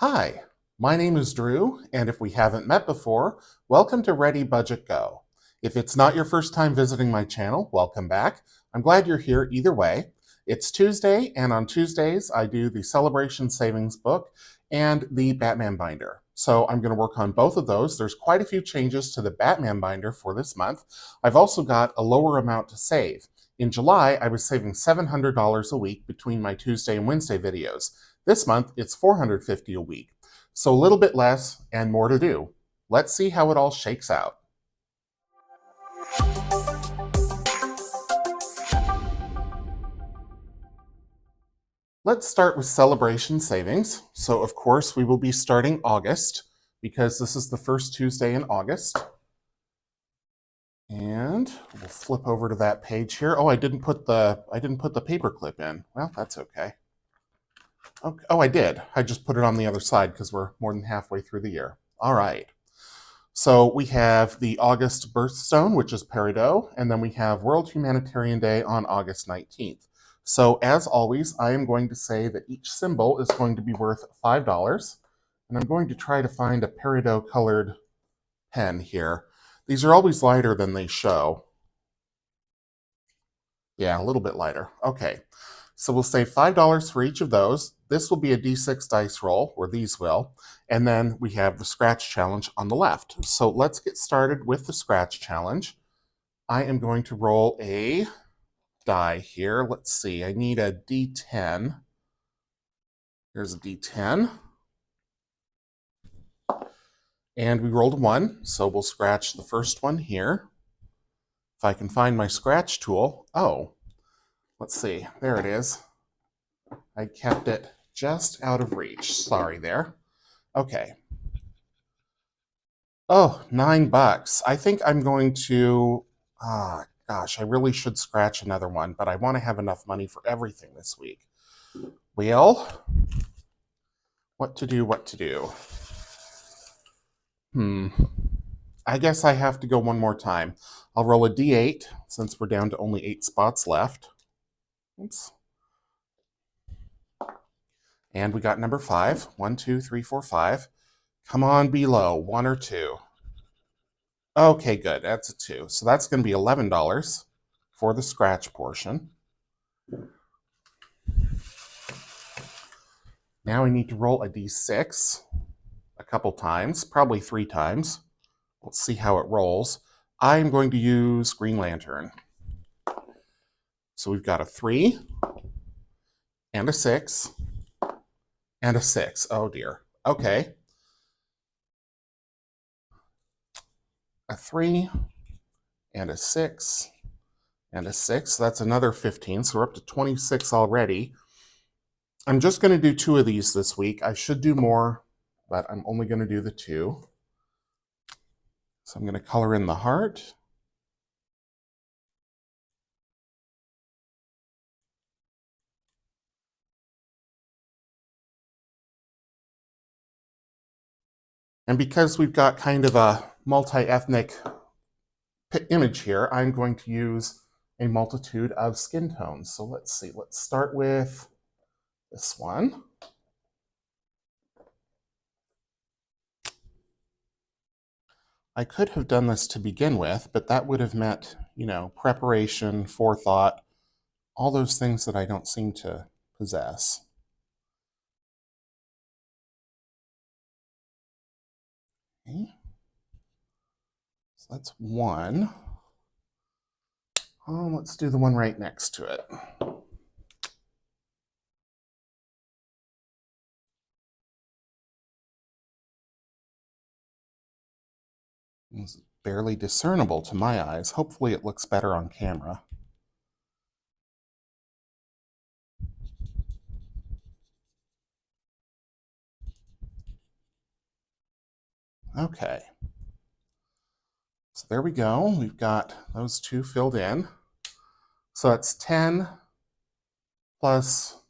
Hi, my name is Drew, and if we haven't met before, welcome to ReadyBudgetGo. If it's not your first time visiting my channel, welcome back. I'm glad you're here either way. It's Tuesday, and on Tuesdays I do the Celebration Savings book and the Batman binder. So I'm going to work on both of those. There's quite a few changes to the Batman binder for this month. I've also got a lower amount to save. In July, I was saving $700 a week between my Tuesday and Wednesday videos. This month, it's $450 a week. So a little bit less and more to do. Let's see how it all shakes out. Let's start with celebration savings. So of course, we will be starting August because this is the first Tuesday in August. And we'll flip over to that page here. Oh, I didn't put the paper clip in. Well, that's okay. Oh, I did. I just put it on the other side because we're more than halfway through the year. All right. So we have the August birthstone, which is peridot, and then we have World Humanitarian Day on August 19th. So as always, I am going to say that each symbol is going to be worth $5, and I'm going to try to find a peridot colored pen here. These are always lighter than they show. Yeah, a little bit lighter. Okay. So we'll say $5 for each of those. This will be a D6 dice roll, or these will. And then we have the scratch challenge on the left. So let's get started with the scratch challenge. I am going to roll a die here. Let's see, I need a D10. Here's a D10. And we rolled a 1, so we'll scratch the first one here. If I can find my scratch tool, oh, let's see, there it is. I kept it just out of reach. Sorry there. Okay. Oh, $9. I think I'm going to, gosh, I really should scratch another one, but I want to have enough money for everything this week. Well, what to do? I guess I have to go one more time. I'll roll a D8 since we're down to only 8 spots left. Oops. And we got number 5. 1, 2, 3, 4, 5. Come on, be low. 1 or 2. Okay, good. That's a 2. So that's going to be $11 for the scratch portion. Now we need to roll a D6 a couple times, probably 3 times. Let's see how it rolls. I'm going to use Green Lantern. So we've got a 3 and a 6 and a 6. Oh dear. Okay. A 3 and a 6 and a 6. That's another 15. So we're up to 26 already. I'm just going to do 2 of these this week. I should do more, but I'm only going to do the 2. So I'm going to color in the heart. And because we've got kind of a multi-ethnic image here, I'm going to use a multitude of skin tones. So let's see, let's start with this one. I could have done this to begin with, but that would have meant, preparation, forethought, all those things that I don't seem to possess. Okay. So that's 1. Let's do the one right next to it. It's barely discernible to my eyes. Hopefully it looks better on camera. Okay. So there we go. We've got those 2 filled in. So that's 10 plus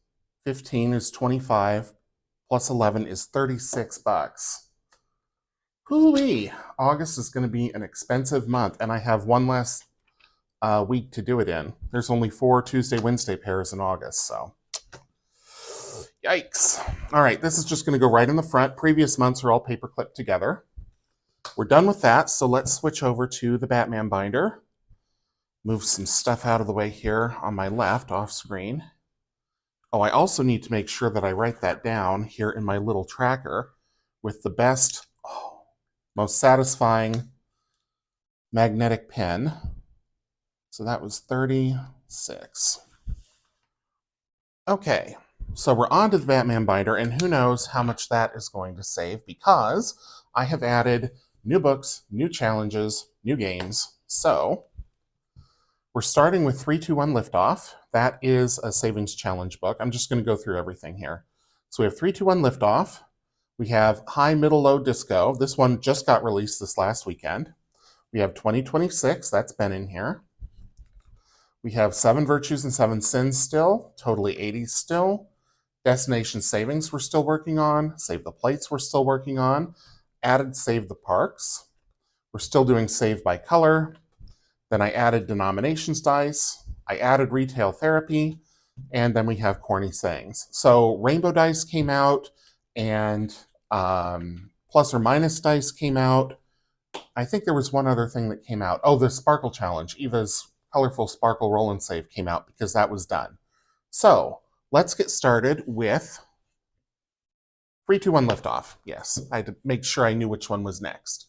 15 is 25, plus 11 is $36. Hoo-wee! August is going to be an expensive month, and I have one less week to do it in. There's only 4 Tuesday, Wednesday pairs in August, so Yikes. All right, this is just going to go right in the front. Previous months are all paper clipped together. We're done with that, so let's switch over to the Batman binder. Move some stuff out of the way here on my left, off screen. Oh, I also need to make sure that I write that down here in my little tracker with the best, most satisfying magnetic pen. So that was 36. Okay, so we're on to the Batman binder, and who knows how much that is going to save, because I have added new books, new challenges, new games. So we're starting with 321 Liftoff. That is a savings challenge book. I'm just going to go through everything here. So we have 321 Liftoff. We have High, Middle, Low Disco. This one just got released this last weekend. We have 2026. That's been in here. We have 7 Virtues and 7 Sins still. Totally 80s still. Destination Savings we're still working on. Save the Plates we're still working on. Added Save the Parks. We're still doing Save by Color. Then I added Denominations Dice. I added Retail Therapy. And then we have Corny Sayings. So Rainbow Dice came out, and Plus or Minus Dice came out. I think there was one other thing that came out. Oh, the Sparkle Challenge. Eva's Colorful Sparkle Roll and Save came out because that was done. So let's get started with 321 Liftoff. Yes, I had to make sure I knew which one was next.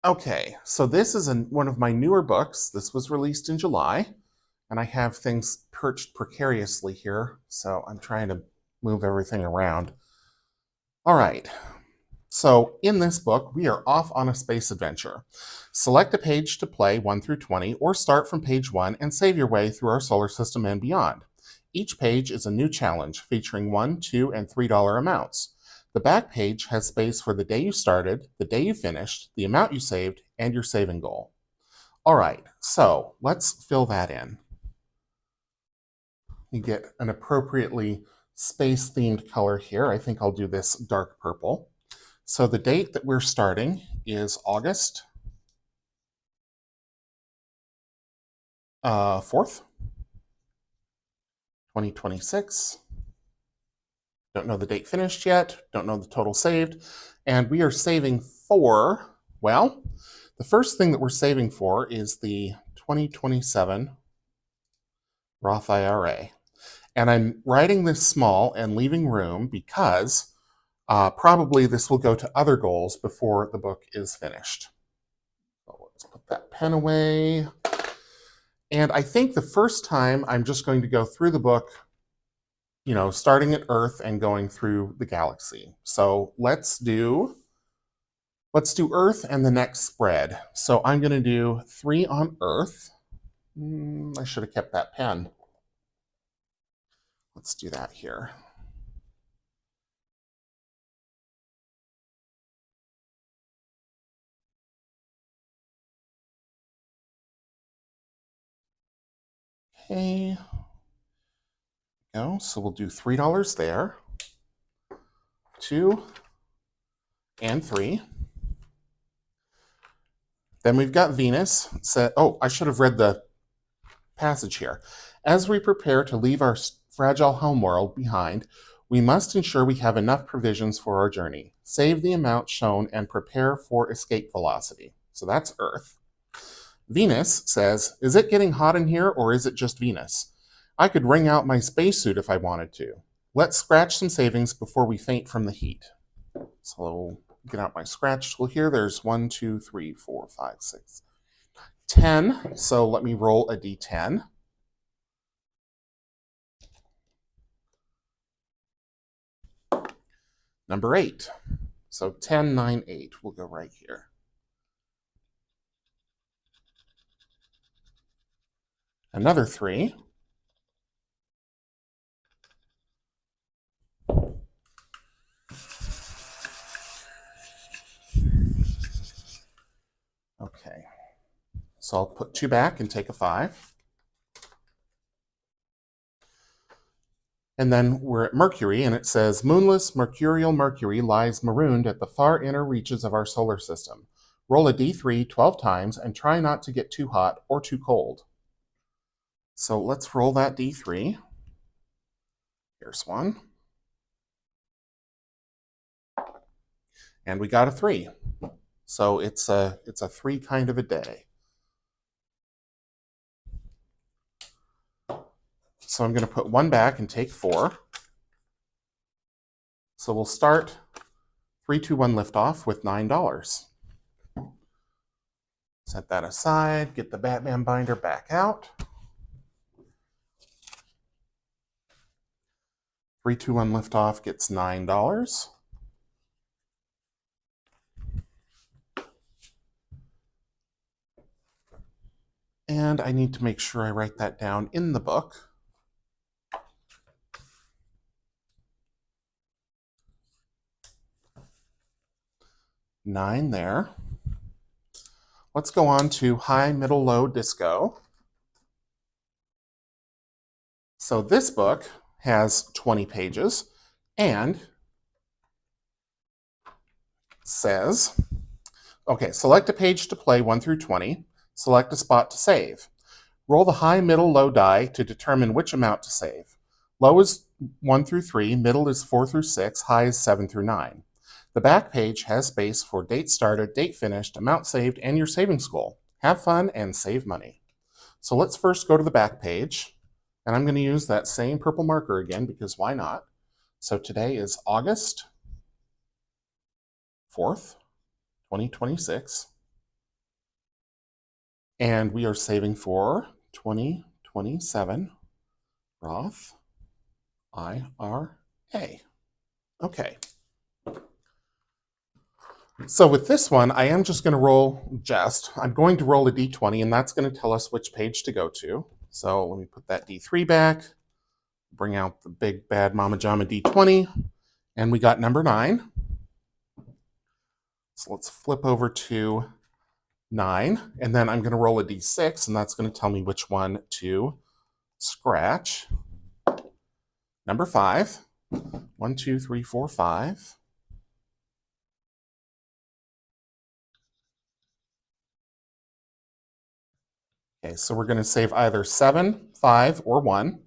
Okay, so this is one of my newer books. This was released in July, and I have things perched precariously here, so I'm trying to move everything around. All right, so in this book, we are off on a space adventure. Select a page to play 1 through 20, or start from page 1 and save your way through our solar system and beyond. Each page is a new challenge featuring $1, $2, and $3 amounts. The back page has space for the day you started, the day you finished, the amount you saved, and your saving goal. All right, so let's fill that in. You get an appropriately space-themed color here. I think I'll do this dark purple. So the date that we're starting is August 4th, 2026. Don't know the date finished yet, don't know the total saved, and we are saving for, well, the first thing that we're saving for is the 2027 Roth IRA. And I'm writing this small and leaving room because probably this will go to other goals before the book is finished. So let's put that pen away. And I think the first time I'm just going to go through the book, starting at Earth and going through the galaxy. So let's do Earth and the next spread. So I'm going to do 3 on Earth. I should have kept that pen. Let's do that here. Okay. Go. So we'll do $3 there. 2 and 3. Then we've got Venus. I should have read the passage here. As we prepare to leave our fragile homeworld behind, we must ensure we have enough provisions for our journey. Save the amount shown and prepare for escape velocity. So that's Earth. Venus says, is it getting hot in here, or is it just Venus? I could wring out my spacesuit if I wanted to. Let's scratch some savings before we faint from the heat. So get out my scratch tool here. There's 1, 2, 3, 4, 5, 6, 10. So let me roll a d10. Number 8. So 10, 9, 8. We'll go right here. Another 3. Okay. So I'll put 2 back and take a 5. And then we're at Mercury, and it says, moonless mercurial Mercury lies marooned at the far inner reaches of our solar system. Roll a d3 12 times and try not to get too hot or too cold. So let's roll that d3. Here's 1. And we got a 3. So it's a 3 kind of a day. So I'm going to put 1 back and take 4. So we'll start 3, 2, 1 liftoff with $9. Set that aside, get the Batman binder back out. 3, 2, 1 liftoff gets $9. And I need to make sure I write that down in the book. $9 there. Let's go on to high, middle, low, disco. So this book has 20 pages and says, okay, select a page to play 1 through 20. Select a spot to save. Roll the high, middle, low die to determine which amount to save. Low is 1 through 3, middle is 4 through 6, high is 7 through 9. The back page has space for date started, date finished, amount saved, and your savings goal. Have fun and save money. So let's first go to the back page, and I'm going to use that same purple marker again because why not? So today is August 4th, 2026, and we are saving for 2027 Roth IRA. Okay. So with this one, I am just going to roll I'm going to roll a d20, and that's going to tell us which page to go to. So let me put that d3 back, bring out the big bad Mama Jama d20, and we got number 9. So let's flip over to 9, and then I'm going to roll a d6, and that's going to tell me which one to scratch. Number 5. 1, 2, 3, 4, 5. Okay, so we're going to save either 7, 5, or 1.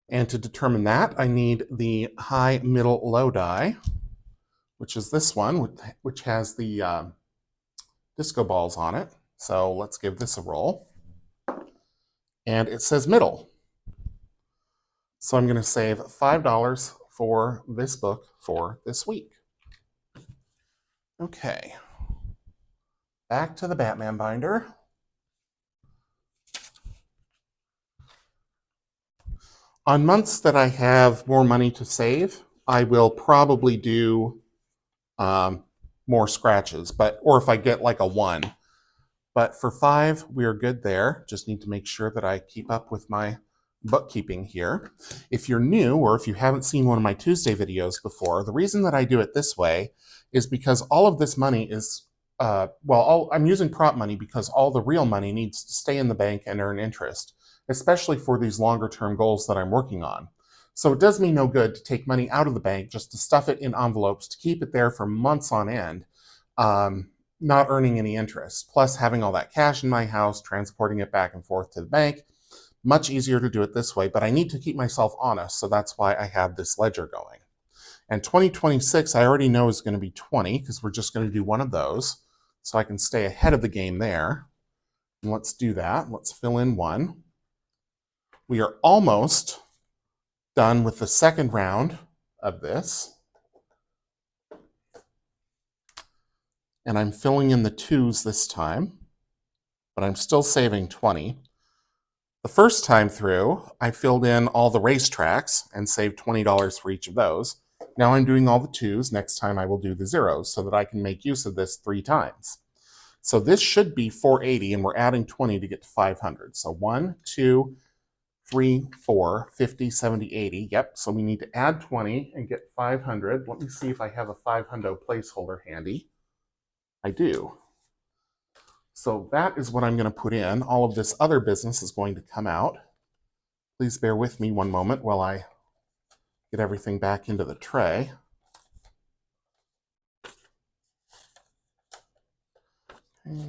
And to determine that, I need the high, middle, low die, which is this one, which has the disco balls on it. So let's give this a roll. And it says middle. So I'm going to save $5 for this book for this week. Okay. Back to the Batman binder. On months that I have more money to save, I will probably do more scratches, or if I get like a 1. But for 5, we are good there. Just need to make sure that I keep up with my bookkeeping here. If you're new, or if you haven't seen one of my Tuesday videos before, the reason that I do it this way is because all of this money is, I'm using prop money because all the real money needs to stay in the bank and earn interest, especially for these longer term goals that I'm working on. So it does me no good to take money out of the bank just to stuff it in envelopes to keep it there for months on end, not earning any interest. Plus having all that cash in my house, transporting it back and forth to the bank, much easier to do it this way, but I need to keep myself honest, so that's why I have this ledger going. And 2026, I already know is going to be 20, because we're just going to do one of those, so I can stay ahead of the game there. And let's do that. Let's fill in 1. We are almost done with the second round of this. And I'm filling in the 2s this time, but I'm still saving 20. The first time through, I filled in all the racetracks and saved $20 for each of those. Now I'm doing all the 2s. Next time I will do the 0s so that I can make use of this 3 times. So this should be 480, and we're adding 20 to get to 500. So 1, 2, 3, 4, 50, 70, 80. Yep, so we need to add 20 and get 500. Let me see if I have a 500 placeholder handy. I do. So that is what I'm going to put in. All of this other business is going to come out. Please bear with me one moment while I get everything back into the tray. Okay.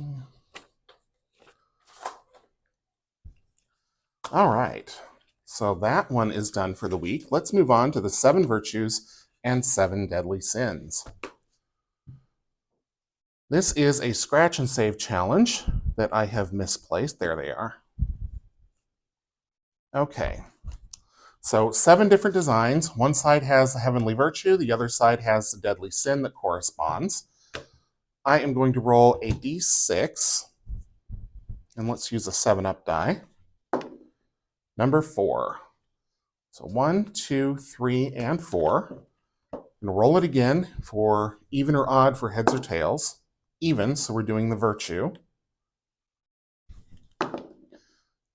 All right, so that one is done for the week. Let's move on to the 7 virtues and 7 deadly sins. This is a scratch and save challenge that I have misplaced. There they are. Okay, so 7 different designs. One side has the heavenly virtue, the other side has the deadly sin that corresponds. I am going to roll a d6, and let's use a 7-up die. Number 4. So 1, 2, 3, and 4. I'm going to roll it again for even or odd for heads or tails. Even, so we're doing the virtue.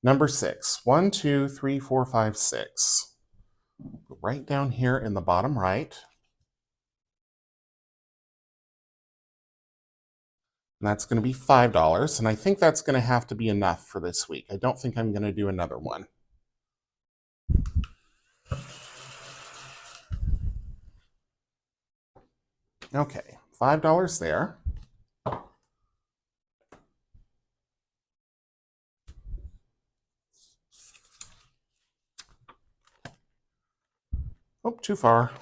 Number 6. 1, 2, 3, 4, 5, 6. Right down here in the bottom right. And that's going to be $5. And I think that's going to have to be enough for this week. I don't think I'm going to do another one. Okay, $5 there. Oh, too far.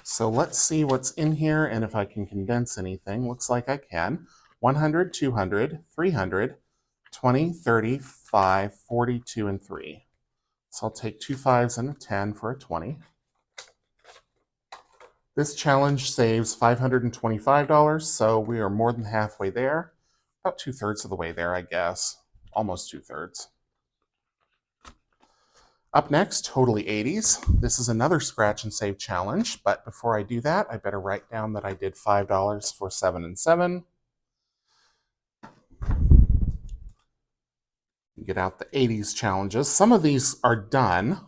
So let's see what's in here and if I can condense anything. Looks like I can. 100, 200, 300, 20, 30, 5, 42, and 3. So I'll take 2 5s and a 10 for a 20. This challenge saves $525, so we are more than halfway there. About 2/3 of the way there, I guess. Almost 2/3. Up next, Totally 80s. This is another scratch and save challenge, but before I do that, I better write down that I did $5 for 7 and 7. Get out the 80s challenges. Some of these are done,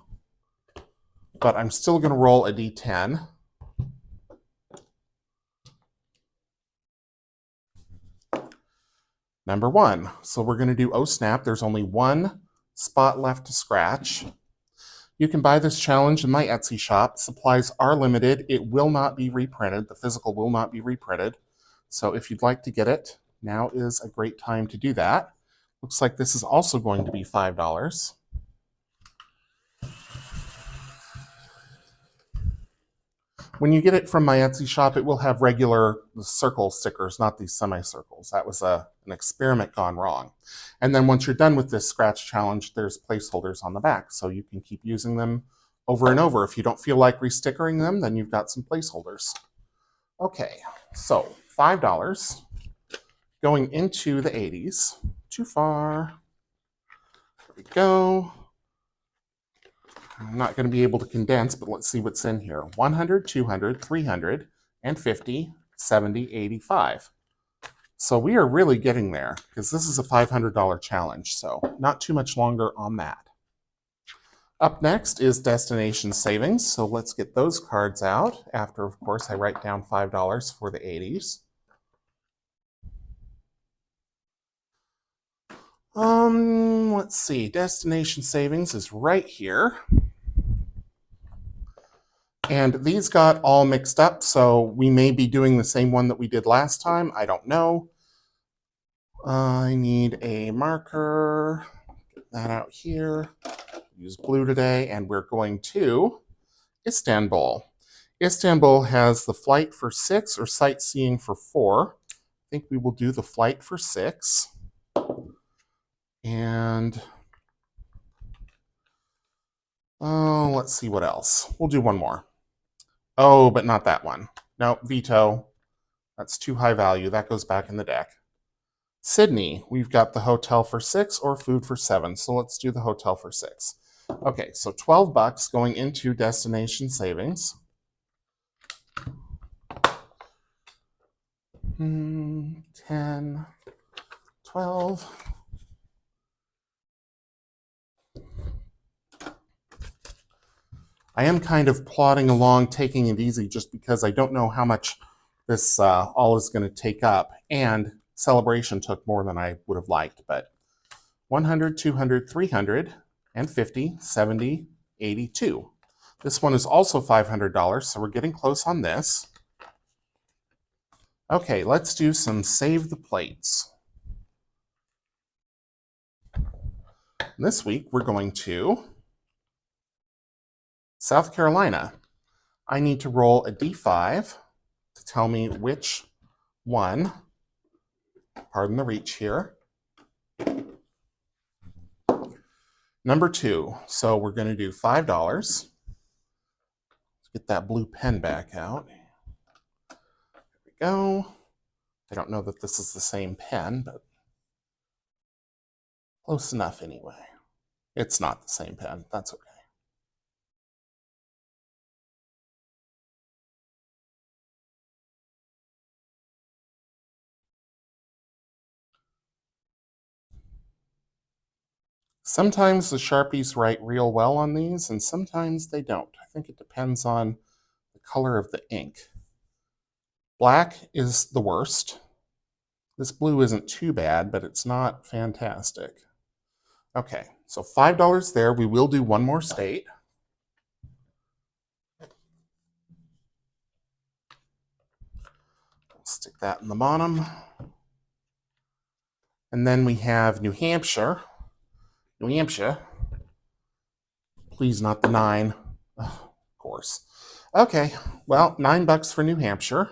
but I'm still going to roll a d10. Number 1. So we're going to do Oh Snap. There's only one spot left to scratch. You can buy this challenge in my Etsy shop. Supplies are limited. It will not be reprinted. The physical will not be reprinted. So if you'd like to get it, now is a great time to do that. Looks like this is also going to be $5. When you get it from my Etsy shop, it will have regular circle stickers, not these semicircles. That was an experiment gone wrong. And then once you're done with this scratch challenge, there's placeholders on the back, so you can keep using them over and over. If you don't feel like restickering them, then you've got some placeholders. Okay, so $5 going into the 80s. Too far. There we go. I'm not going to be able to condense, but let's see what's in here. 100, 200, 300, and 50, 70, 85. So we are really getting there because this is a $500 challenge, so not too much longer on that. Up next is Destination Savings, so let's get those cards out after, of course, I write down $5 for the 80s. Let's see, Destination Savings is right here. And these got all mixed up, so we may be doing the same one that we did last time. I don't know. I need a marker. Get that out here. Use blue today, and we're going to Istanbul. Istanbul has the flight for 6 or sightseeing for 4. I think we will do the flight for 6. And let's see what else. We'll do one more. Oh, but not that one. No, veto. That's too high value. That goes back in the deck. Sydney, we've got the hotel for 6 or food for 7. So let's do the hotel for 6. Okay, so $12 going into Destination Savings. 10, 12. I am kind of plodding along, taking it easy, just because I don't know how much this all is going to take up. And Celebration took more than I would have liked, but 100, 200, 300, and 50, 70, 82. This one is also $500, so we're getting close on this. Okay, let's do some Save the Plates. This week we're going to South Carolina. I need to roll a d5 to tell me which one, pardon the reach here, number 2. So we're going to do $5. Let's get that blue pen back out. There we go. I don't know that this is the same pen, but close enough anyway. It's not the same pen. That's okay. Sometimes the Sharpies write real well on these, and sometimes they don't. I think it depends on the color of the ink. Black is the worst. This blue isn't too bad, but it's not fantastic. Okay, so $5 there. We will do one more state. Stick that in the bottom. And then we have New Hampshire. New Hampshire. Please, not the 9. Oh, of course. Okay, well, $9 for New Hampshire.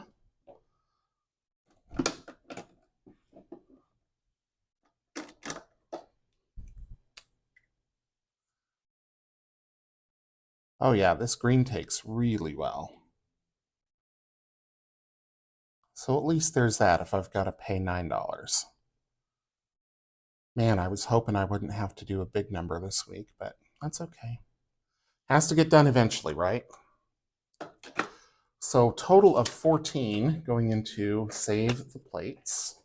Oh yeah, this green takes really well. So at least there's that if I've got to pay $9. Man, I was hoping I wouldn't have to do a big number this week, but that's okay. Has to get done eventually, right? So total of 14 going into save the plates.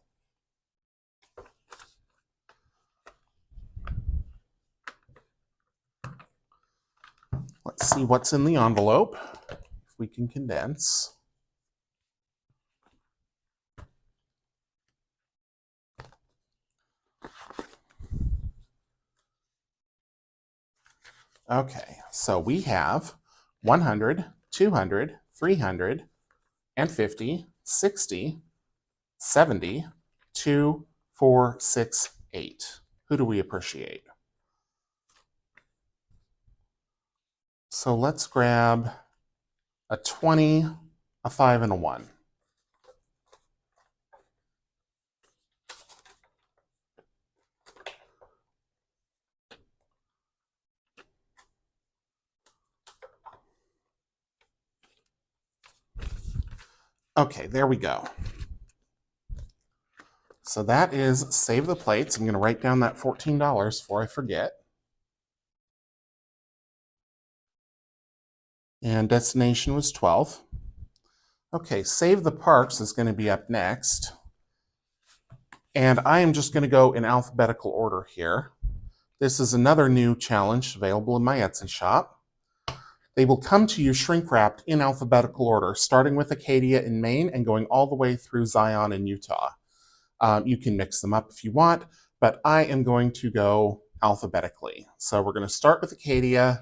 Let's see what's in the envelope, if we can condense. Okay, so we have 100, 200, 300, and 50, 60, 70, 2, 4, 6, 8. Who do we appreciate? So let's grab a 20, a 5, and a 1. Okay, there we go. So that is save the plates. I'm going to write down that $14 before I forget. And destination was 12. Okay, save the parks is going to be up next. And I am just going to go in alphabetical order here. This is another new challenge available in my Etsy shop. They will come to you shrink wrapped in alphabetical order, starting with Acadia in Maine and going all the way through Zion in Utah. You can mix them up if you want, but I am going to go alphabetically. So we're going to start with Acadia,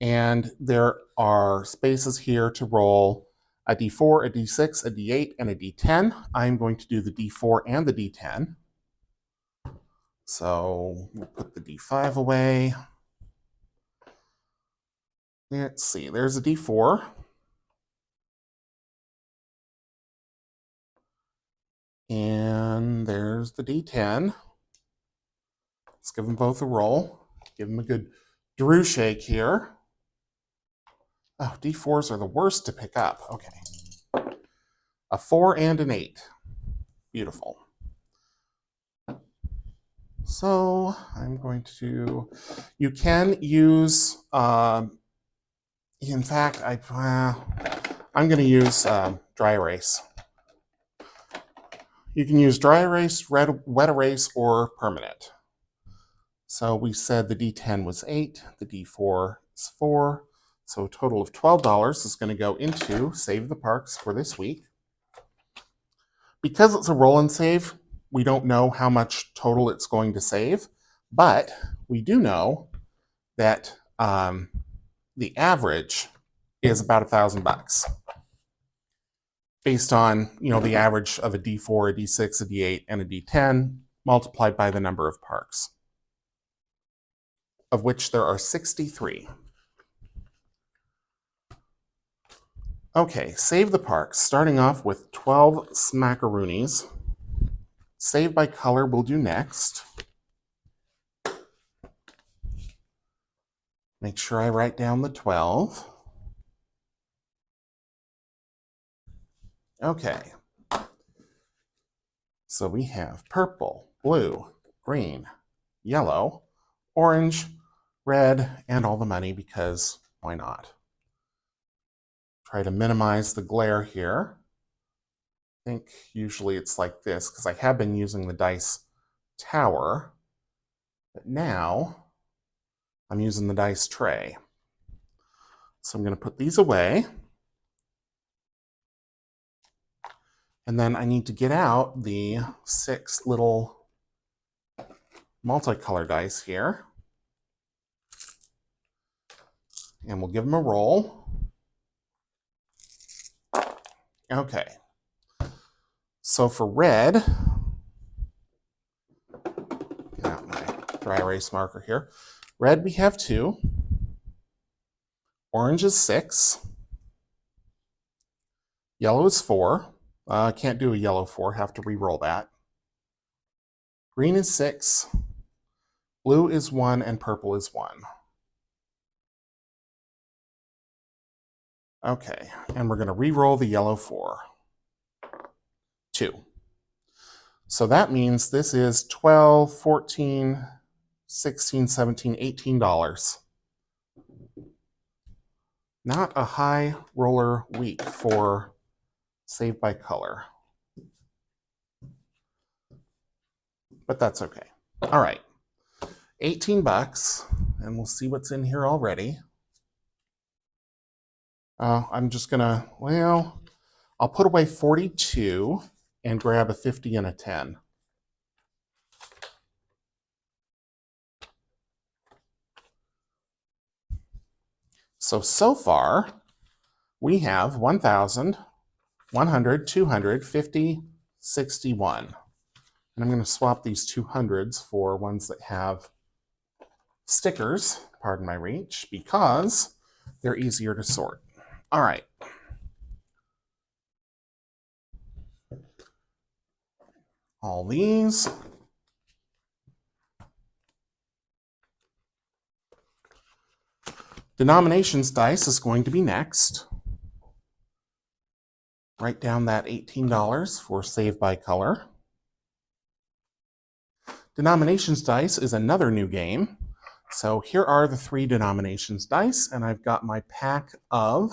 and there are spaces here to roll a D4, a D6, a D8, and a D10. I'm going to do the D4 and the D10. So we'll put the D5 away. Let's see, there's a D4. And there's the D10. Let's give them both a roll. Give them a good Drew shake here. Oh, D4s are the worst to pick up. Okay. A 4 and an 8. Beautiful. So I'm going to, you can use, in fact, I'm going to use dry erase. You can use dry erase, wet erase, or permanent. So we said the D10 was 8, the D4 is 4. So a total of $12 is going to go into Save the Parks for this week. Because it's a roll and save, we don't know how much total it's going to save, but we do know that the average is about $1,000 based on, the average of a D4, a D6, a D8, and a D10 multiplied by the number of parks. of which there are 63. Okay, save the parks, starting off with 12 smackaroonies. Save by color will do next. Make sure I write down the 12. Okay. So we have purple, blue, green, yellow, orange, red, and all the money because why not? Try to minimize the glare here. I think usually it's like this because I have been using the dice tower, but now I'm using the dice tray. So I'm going to put these away. And then I need to get out the 6 little multicolor dice here. And we'll give them a roll. Okay. So for red, get out my dry erase marker here. Red, we have 2. Orange is 6. Yellow is 4. Can't do a yellow 4, have to re-roll that. Green is 6. Blue is 1, and purple is 1. Okay, and we're going to re-roll the yellow 4. 2. So that means this is $12, $14, $16, $17, $18. Not a high roller week for Save by Color. But that's okay. All right, 18 bucks, and we'll see what's in here already. I'm just gonna, well, I'll put away 42 and grab a 50 and a 10. So far, we have 1,000, 100, 200, 50, 61. And I'm going to swap these 200s for ones that have stickers, pardon my reach, because they're easier to sort. All right. All these. Denominations dice is going to be next. Write down that $18 for Save by Color. Denominations dice is another new game. So here are the 3 denominations dice, and I've got my pack of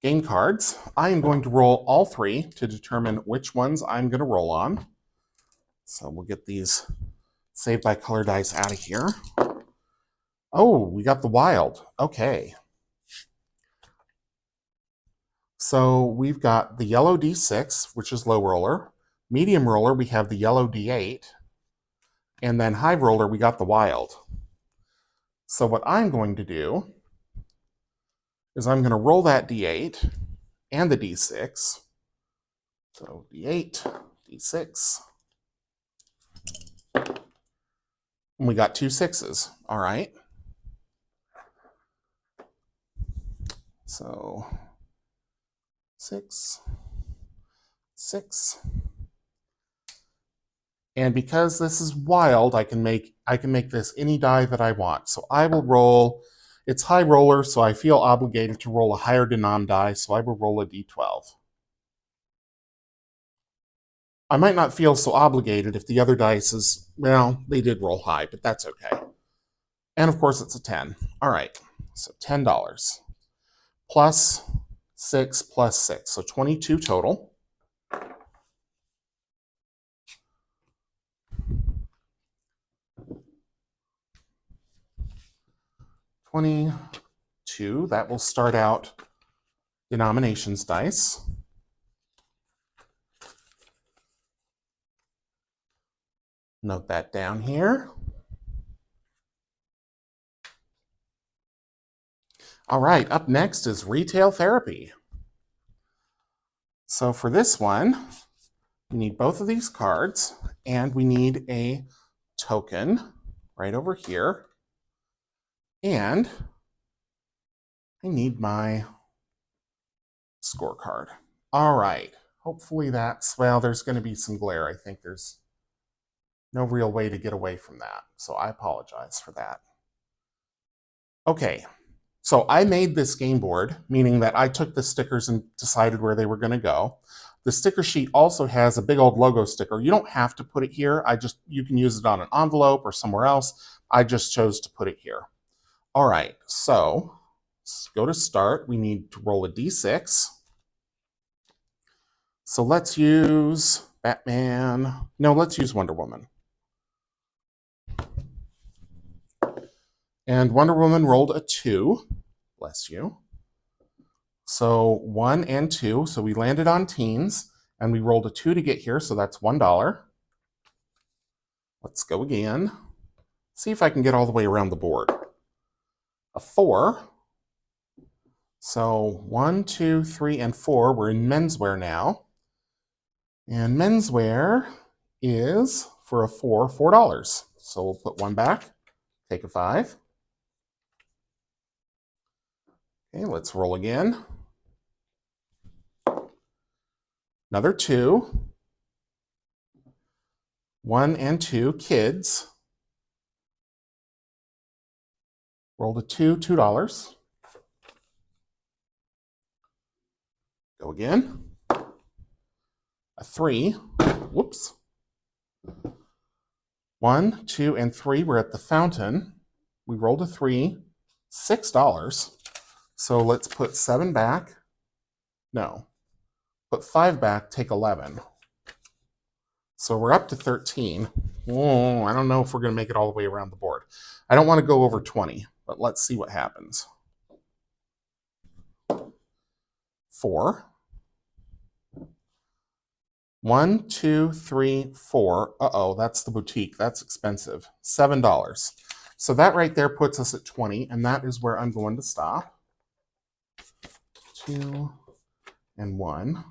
game cards. I am going to roll all 3 to determine which ones I'm going to roll on. So we'll get these Save by Color dice out of here. Oh, we got the wild. Okay. So we've got the yellow D6, which is low roller. Medium roller, we have the yellow D8. And then high roller, we got the wild. So what I'm going to do is I'm going to roll that D8 and the D6. So D8, D6. And we got 2 6s. All right. So 6, 6. And because this is wild, I can make this any die that I want. So I will roll, it's high roller, so I feel obligated to roll a higher denom die, so I will roll a D12. I might not feel so obligated if the other dice is, well, they did roll high, but that's okay. And of course it's a 10. All right, so $10. Plus 6 plus 6, so 22 total. $22, that will start out denominations dice. Note that down here. All right, up next is retail therapy. So for this one, we need both of these cards, and we need a token. right over here. And I need my scorecard. All right. Hopefully that's, well, there's going to be some glare. I think there's no real way to get away from that. So I apologize for that. Okay. So I made this game board, meaning that I took the stickers and decided where they were going to go. The sticker sheet also has a big old logo sticker. You don't have to put it here. You can use it on an envelope or somewhere else. I just chose to put it here. All right, so let's go to start. We need to roll a d6. So let's use Batman. No, let's use Wonder Woman. And Wonder Woman rolled a 2. Bless you. So 1 and 2. So we landed on teens, and we rolled a 2 to get here, so that's $1. Let's go again. See if I can get all the way around the board. A 4. So 1, 2, 3, and 4. We're in menswear now. And menswear is, for a 4, $4. So we'll put 1 back, take a 5. Okay, let's roll again. Another 2. 1 and 2, kids. Rolled a 2, $2. Go again. A 3. Whoops. 1, 2, and 3. We're at the fountain. We rolled a 3, $6. So let's put 7 back. No. Put 5 back, take 11. So we're up to 13. Oh, I don't know if we're going to make it all the way around the board. I don't want to go over 20, but let's see what happens. 4. 1, 2, 3, 4. Uh-oh, that's the boutique. That's expensive. $7. So that right there puts us at 20, and that is where I'm going to stop. 2 and 1.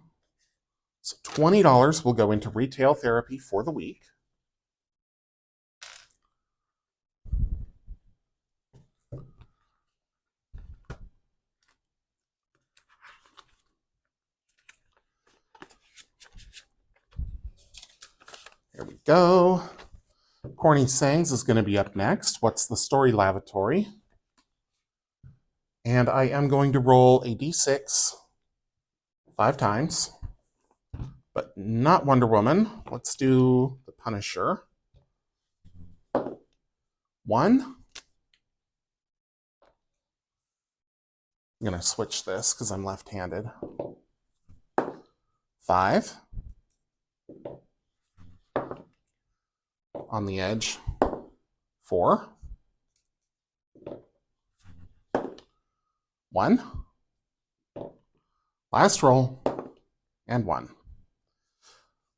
So $20 will go into retail therapy for the week. There we go. Corny Sayings is going to be up next. What's the Story Lavatory? And I am going to roll a d6 5 times, but not Wonder Woman. Let's do the Punisher. 1. I'm going to switch this because I'm left-handed. 5. On the edge. 4. 1. Last roll. And 1.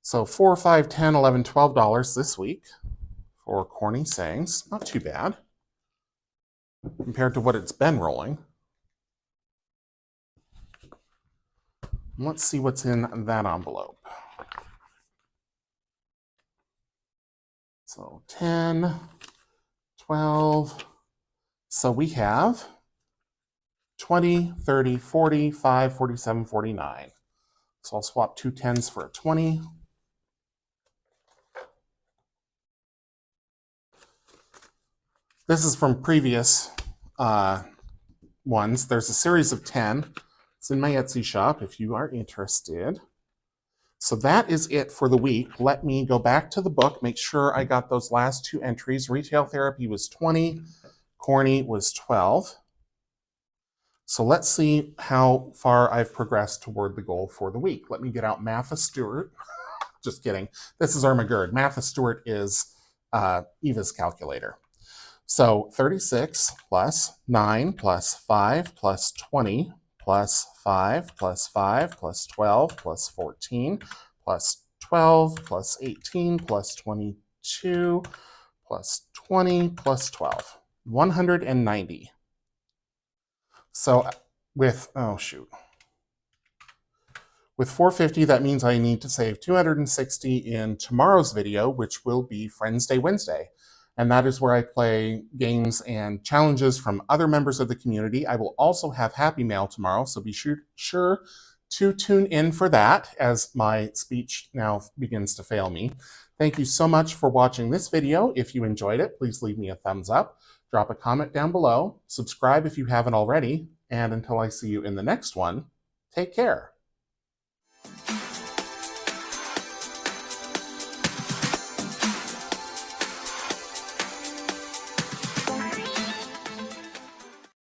So $4, $5, $10, $11, $12 this week for Corny Sayings. Not too bad compared to what it's been rolling. Let's see what's in that envelope. So 10, 12. So we have 20, 30, 45, 47, 49. So I'll swap 2 10s for a 20. This is from previous ones. There's a series of 10. It's in my Etsy shop if you are interested. So that is it for the week. Let me go back to the book, make sure I got those last 2 entries. Retail therapy was 20, Corny was 12. So let's see how far I've progressed toward the goal for the week. Let me get out Martha Stewart. Just kidding. This is Armageddon. Martha Stewart is Eva's calculator. So 36 plus 9 plus 5 plus 20 plus 5 plus 5 plus 12 plus 14 plus 12 plus 18 plus 22 plus 20 plus 12. 190. So with, oh shoot. With 450, that means I need to save 260 in tomorrow's video, which will be Friends Day Wednesday. and that is where I play games and challenges from other members of the community. I will also have Happy Mail tomorrow, so be sure to tune in for that as my speech now begins to fail me. Thank you so much for watching this video. If you enjoyed it, please leave me a thumbs up, drop a comment down below, subscribe if you haven't already, and until I see you in the next one, take care.